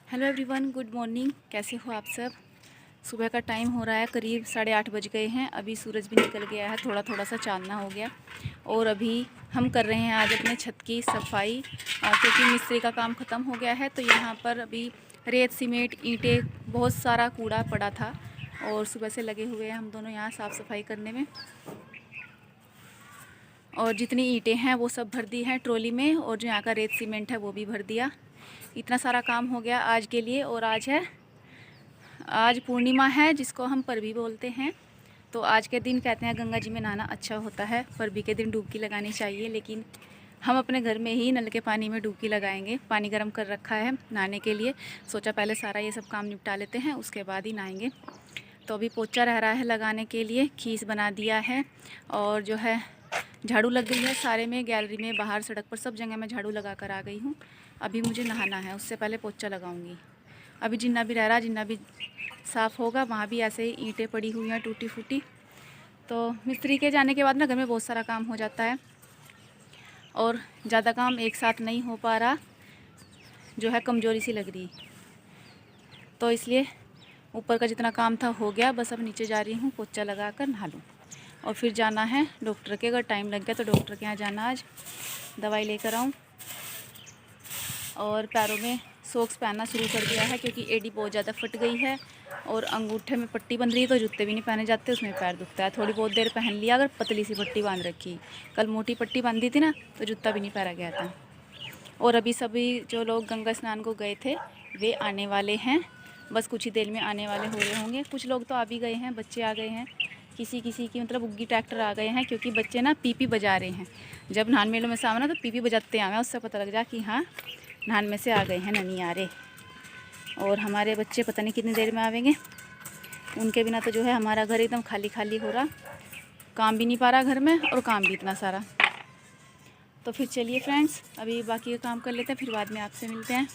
Hello everyone, good morning. कैसे हो आप सब। सुबह का टाइम हो रहा है, करीब 8:30 बज गए हैं। अभी सूरज भी निकल गया है, थोड़ा थोड़ा सा चांदना हो गया। और अभी हम कर रहे हैं आज अपने छत की सफाई, क्योंकि मिस्त्री का काम ख़त्म हो गया है। तो यहाँ पर अभी रेत, सीमेंट, ईंटें, बहुत सारा कूड़ा पड़ा था और सुबह से लगे हुए हैं हम दोनों यहाँ साफ़ सफाई करने में। और जितनी ईंटें हैं वो सब भर दी हैं ट्रॉली में, और जो यहाँ का रेत सीमेंट है वो भी भर दिया। इतना सारा काम हो गया आज के लिए। और आज पूर्णिमा है, जिसको हम परबी बोलते हैं। तो आज के दिन कहते हैं गंगा जी में नहाना अच्छा होता है। परबी के दिन डुबकी लगानी चाहिए, लेकिन हम अपने घर में ही नल के पानी में डुबकी लगाएंगे। पानी गर्म कर रखा है नहाने के लिए। सोचा पहले सारा ये सब काम निपटा लेते हैं, उसके बाद ही नहाएंगे। तो अभी पोछा रह रहा है लगाने के लिए, खीस बना दिया है और जो है झाड़ू लग गई है सारे में, गैलरी में, बाहर, सड़क पर, सब जगह मैं झाड़ू लगा कर आ गई हूँ। अभी मुझे नहाना है, उससे पहले पोछा लगाऊंगी। अभी जितना भी रह रहा, जितना भी साफ़ होगा, वहाँ भी ऐसे ही ईंटें पड़ी हुई हैं टूटी फूटी। तो मिस्त्री के जाने के बाद ना घर में बहुत सारा काम हो जाता है और ज़्यादा काम एक साथ नहीं हो पा रहा, जो है कमज़ोरी सी लग रही। तो इसलिए ऊपर का जितना काम था हो गया, बस अब नीचे जा रही हूँ पोछा लगा कर नहा लूँ। और फिर जाना है डॉक्टर के, अगर टाइम लग गया तो डॉक्टर के यहाँ जाना, आज दवाई लेकर आऊँ। और पैरों में सॉक्स पहनना शुरू कर दिया है, क्योंकि एडी बहुत ज़्यादा फट गई है और अंगूठे में पट्टी बंध रही है, तो जूते भी नहीं पहने जाते, उसमें पैर दुखता है। थोड़ी बहुत देर पहन लिया, अगर पतली सी पट्टी बांध रखी। कल मोटी पट्टी बांधी थी ना, तो जूता भी नहीं पहना गया था। और अभी सभी जो लोग गंगा स्नान को गए थे वे आने वाले हैं, बस कुछ ही देर में आने वाले हो रहे होंगे। कुछ लोग तो आ भी गए हैं, बच्चे आ गए हैं, किसी किसी की मतलब उग्गी ट्रैक्टर आ गए हैं, क्योंकि बच्चे ना पीपी बजा रहे हैं। जब नान मेलों में सामना तो पीपी बजाते आए, उससे पता लग जा कि हाँ नान में से आ गए हैं ननी आ रहे। और हमारे बच्चे पता नहीं कितनी देर में आवेंगे, उनके बिना तो जो है हमारा घर एकदम खाली खाली हो रहा, काम भी नहीं पा रहा घर में और काम भी इतना सारा। तो फिर चलिए फ्रेंड्स, अभी बाकी का काम कर लेते हैं, फिर बाद में आपसे मिलते हैं।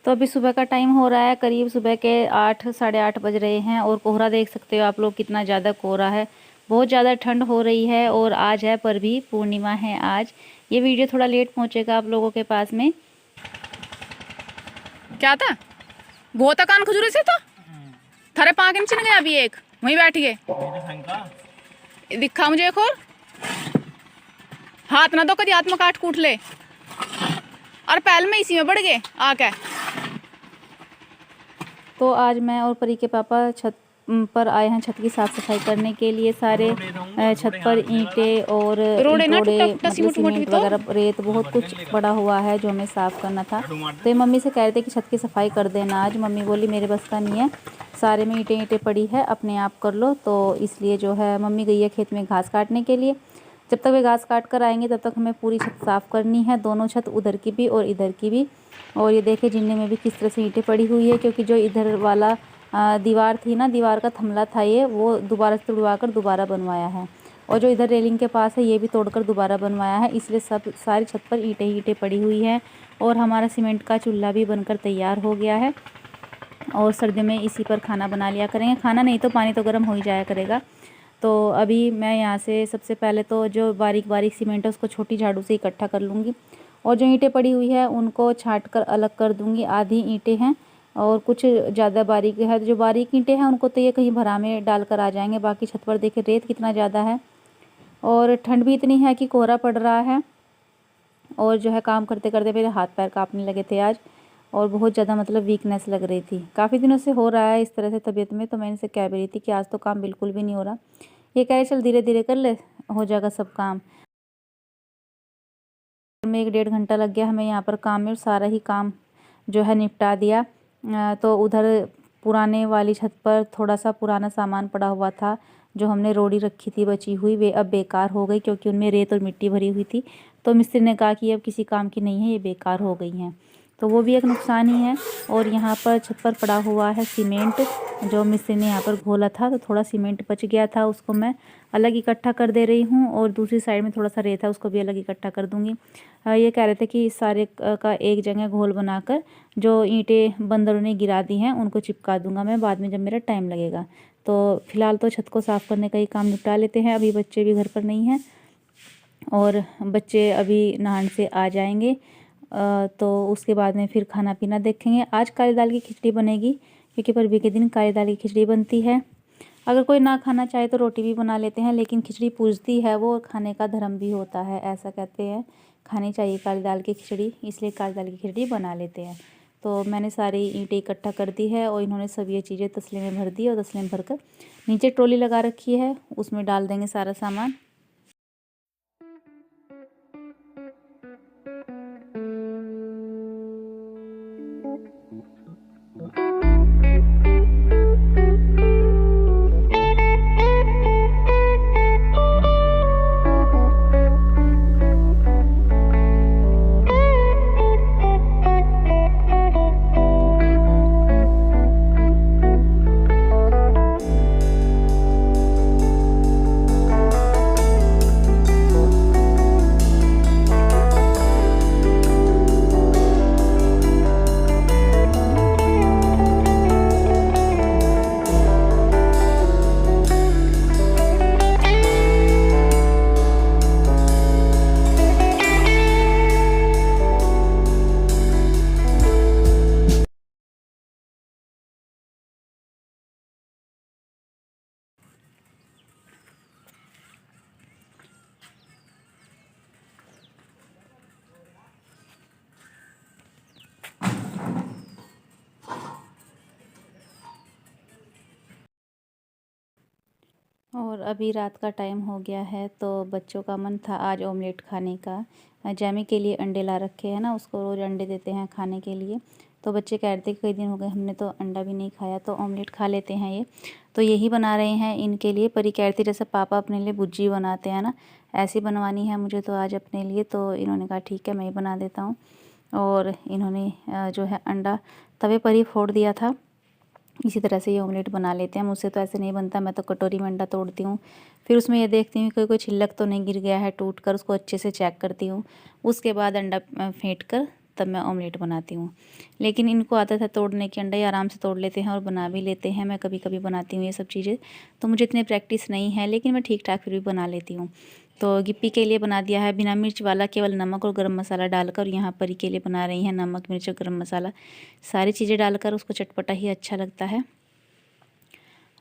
तो अभी सुबह का टाइम हो रहा है, करीब सुबह के 8, 8:30 बज रहे हैं। और कोहरा देख सकते हो आप लोग, कितना ज़्यादा कोहरा है, बहुत ज़्यादा ठंड हो रही है। और आज है परभी, पूर्णिमा है आज। ये वीडियो थोड़ा लेट पहुँचेगा आप लोगों के पास में। क्या था वो, था कान खजूरे से, तो थारे पाँव के चिन गया अभी एक, वहीं बैठ गए। दिखा मुझे एक और, हाथ ना दो कभी, हाथ में काट कूट ले। और पहले में इसी में बढ़ गए आके। तो आज मैं और परी के पापा छत पर आए हैं छत की साफ़ सफाई करने के लिए। सारे छत पर ईंटें और रोड़े मतलब सीमेंट वगैरह, रेत, बहुत कुछ पड़ा हुआ है जो हमें साफ़ करना था। तो ये मम्मी से कह रहे थे कि छत की सफाई कर देना आज। मम्मी बोली मेरे बस का नहीं है, सारे में ईंटें पड़ी है, अपने आप कर लो। तो इसलिए जो है मम्मी गई है खेत में घास काटने के लिए। जब तक वे घास काट कर आएंगे तब तक हमें पूरी छत साफ़ करनी है, दोनों छत, उधर की भी और इधर की भी। और ये देखे जिन्ने में भी किस तरह से ईंटें पड़ी हुई है, क्योंकि जो इधर वाला दीवार थी ना, दीवार का थमला था ये, वो दोबारा से तोड़वा कर दोबारा बनवाया है। और जो इधर रेलिंग के पास है ये भी तोड़कर दोबारा बनवाया है, इसलिए सब सारी छत पर ईंटें ईंटें पड़ी हुई हैं। और हमारा सीमेंट का चूल्हा भी बनकर तैयार हो गया है, और सर्दियों में इसी पर खाना बना लिया करेंगे। खाना नहीं तो पानी तो गर्म हो ही जाया करेगा। तो अभी मैं यहाँ से सबसे पहले तो जो बारीक बारीक सीमेंट है उसको छोटी झाड़ू से इकट्ठा कर लूँगी, और जो ईंटें पड़ी हुई है उनको छांट कर अलग कर दूँगी। आधी ईंटें हैं और कुछ ज़्यादा बारीक है, जो बारीक ईंटें हैं उनको तो ये कहीं भरा में डाल कर आ जाएंगे। बाकी छत पर देखे रेत कितना ज़्यादा है, और ठंड भी इतनी है कि कोहरा पड़ रहा है। और जो है काम करते करते मेरे हाथ पैर कांपने लगे थे आज, और बहुत ज़्यादा मतलब वीकनेस लग रही थी। काफ़ी दिनों से हो रहा है इस तरह से तबीयत में। तो मैं इनसे कह भी रही थी कि आज तो काम बिल्कुल भी नहीं हो रहा। ये कह रहे चल धीरे धीरे कर ले, हो जाएगा सब काम। में 1 डेढ़ घंटा लग गया हमें यहाँ पर काम में, और सारा ही काम जो है निपटा दिया। तो उधर पुराने वाली छत पर थोड़ा सा पुराना सामान पड़ा हुआ था, जो हमने रोड़ी रखी थी बची हुई, वे अब बेकार हो गई, क्योंकि उनमें रेत और मिट्टी भरी हुई थी। तो मिस्त्री ने कहा कि अब किसी काम की नहीं है, ये बेकार हो गई हैं। तो वो भी एक नुकसान ही है। और यहाँ पर छत पर पड़ा हुआ है सीमेंट, जो मिस्त्री ने यहाँ पर घोला था, तो थोड़ा सीमेंट बच गया था, उसको मैं अलग इकट्ठा कर दे रही हूँ। और दूसरी साइड में थोड़ा सा रेत है, उसको भी अलग इकट्ठा कर दूँगी। ये कह रहे थे कि इस सारे का एक जगह घोल बनाकर जो ईंटें बंदरों ने गिरा दी हैं उनको चिपका दूंगा मैं बाद में, जब मेरा टाइम लगेगा। तो फिलहाल तो छत को साफ़ करने का ही काम निपटा लेते हैं। अभी बच्चे भी घर पर नहीं हैं, और बच्चे अभी नहाने से आ जाएंगे। तो उसके बाद में फिर खाना पीना देखेंगे। आज काली दाल की खिचड़ी बनेगी क्योंकि परवी के दिन काली दाल की खिचड़ी बनती है। अगर कोई ना खाना चाहे तो रोटी भी बना लेते हैं, लेकिन खिचड़ी पूजती है वो, खाने का धर्म भी होता है, ऐसा कहते हैं, खानी चाहिए काली दाल की खिचड़ी, इसलिए काली दाल की खिचड़ी बना लेते हैं। तो मैंने सारी ईंटें इकट्ठा कर दी है और इन्होंने सब ये चीज़ें तसले में भर दी और तसले में भर कर नीचे ट्रॉली लगा रखी है, उसमें डाल देंगे सारा सामान। और अभी रात का टाइम हो गया है, तो बच्चों का मन था आज ऑमलेट खाने का। जैमी के लिए अंडे ला रखे हैं ना, उसको रोज़ अंडे देते हैं खाने के लिए। तो बच्चे कह रहे थे कई दिन हो गए हमने तो अंडा भी नहीं खाया, तो ऑमलेट खा लेते हैं ये। तो यही बना रहे हैं इनके लिए। परी कह रही थी जैसे पापा अपने लिए भुर्जी बनाते हैं ना, ऐसी बनवानी है मुझे तो आज अपने लिए। तो इन्होंने कहा ठीक है मैं ही बना देता हूँ। और इन्होंने जो है अंडा तवे पर ही फोड़ दिया था। इसी तरह से ये ऑमलेट बना लेते हैं। मुझसे तो ऐसे नहीं बनता, मैं तो कटोरी में अंडा तोड़ती हूँ, फिर उसमें ये देखती हूँ कोई छिलक तो नहीं गिर गया है टूट कर, उसको अच्छे से चेक करती हूँ, उसके बाद अंडा फेंट कर तब मैं ऑमलेट बनाती हूँ। लेकिन इनको आदत है तोड़ने की, अंडा ही आराम से तोड़ लेते हैं और बना भी लेते हैं। मैं कभी कभी बनाती हूँ ये सब चीज़ें, तो मुझे इतनी प्रैक्टिस नहीं है, लेकिन मैं ठीक ठाक फिर भी बना लेती हूँ। तो गिप्पी के लिए बना दिया है बिना मिर्च वाला, केवल नमक और गरम मसाला डालकर। यहाँ परी के लिए बना रही हैं नमक मिर्च और गरम मसाला, सारी चीज़ें डालकर, उसको चटपटा ही अच्छा लगता है।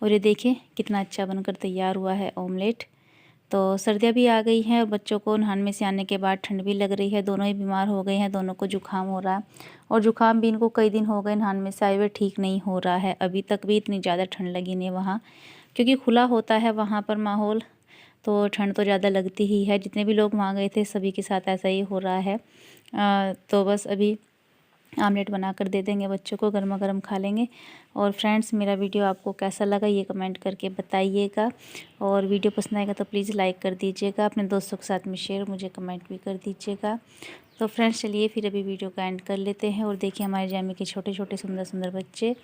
और ये देखिए कितना अच्छा बनकर तैयार हुआ है ऑमलेट। तो सर्दियाँ भी आ गई हैं और बच्चों को नहान में से आने के बाद ठंड भी लग रही है, दोनों ही बीमार हो गए हैं, दोनों को जुकाम हो रहा है। और जुकाम भी इनको कई दिन हो गए नहान में से आए हुए, ठीक नहीं हो रहा है। अभी तक भी इतनी ज़्यादा ठंड लगी नहीं वहाँ, क्योंकि खुला होता है वहाँ पर माहौल, तो ठंड तो ज़्यादा लगती ही है। जितने भी लोग वहाँ गए थे सभी के साथ ऐसा ही हो रहा है। तो बस अभी आमलेट बना कर दे देंगे बच्चों को, गर्मा गर्म खा लेंगे। और फ्रेंड्स, मेरा वीडियो आपको कैसा लगा ये कमेंट करके बताइएगा, और वीडियो पसंद आएगा तो प्लीज़ लाइक कर दीजिएगा, अपने दोस्तों के साथ में शेयर, मुझे कमेंट भी कर दीजिएगा। तो फ्रेंड्स चलिए फिर अभी वीडियो का एंड कर लेते हैं। और देखिए हमारे जैमी के छोटे छोटे सुंदर सुंदर बच्चे।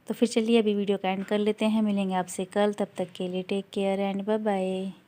तो फिर चलिए अभी वीडियो का एंड कर लेते हैं, मिलेंगे आपसे कल, तब तक के लिए take care and bye bye.